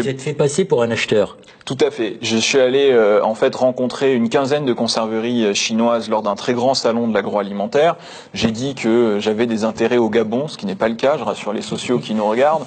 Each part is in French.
Vous êtes fait passer pour un acheteur. Tout à fait. Je suis allé en fait rencontrer une quinzaine de conserveries chinoises lors d'un très grand salon de l'agroalimentaire. J'ai dit que j'avais des intérêts au Gabon, ce qui n'est pas le cas, je rassure les sociaux qui nous regardent,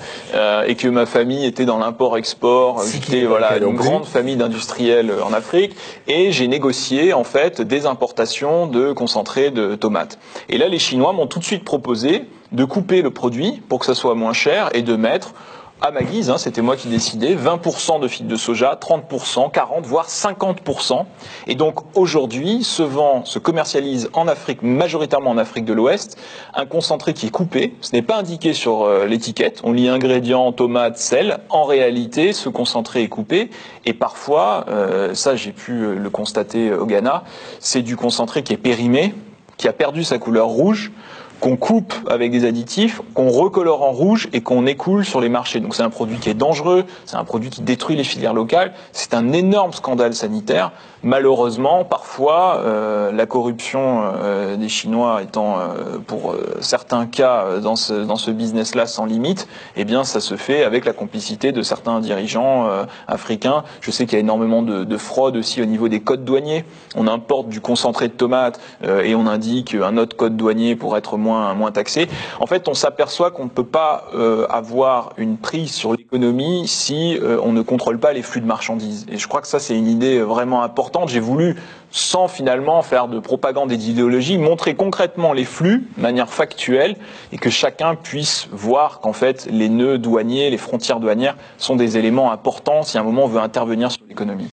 et que ma famille était dans l'import-export. J'étais une grande famille d'industriels en Afrique, et j'ai négocié en fait des importations de concentré de tomates. Et là, les Chinois m'ont tout de suite proposé de couper le produit pour que ça soit moins cher et de mettre à ma guise, c'était moi qui décidais, 20% de fibres de soja, 30%, 40%, voire 50%. Et donc aujourd'hui, ce vent se commercialise en Afrique, majoritairement en Afrique de l'Ouest, un concentré qui est coupé. Ce n'est pas indiqué sur l'étiquette. On lit ingrédients, tomates, sel. En réalité, ce concentré est coupé. Et parfois, ça j'ai pu le constater au Ghana, c'est du concentré qui est périmé, qui a perdu sa couleur rouge, qu'on coupe avec des additifs, qu'on recolore en rouge et qu'on écoule sur les marchés. Donc c'est un produit qui est dangereux, c'est un produit qui détruit les filières locales, c'est un énorme scandale sanitaire. Malheureusement, parfois, la corruption des Chinois étant, pour certains cas, dans ce business-là sans limite, eh bien ça se fait avec la complicité de certains dirigeants africains. Je sais qu'il y a énormément de fraude aussi au niveau des codes douaniers. On importe du concentré de tomates et on indique un autre code douanier pour être moins taxé. En fait, on s'aperçoit qu'on ne peut pas avoir une prise sur l'économie si on ne contrôle pas les flux de marchandises. Et je crois que ça, c'est une idée vraiment importante. J'ai voulu, sans finalement faire de propagande et d'idéologie, montrer concrètement les flux de manière factuelle et que chacun puisse voir qu'en fait, les nœuds douaniers, les frontières douanières sont des éléments importants si à un moment on veut intervenir sur l'économie.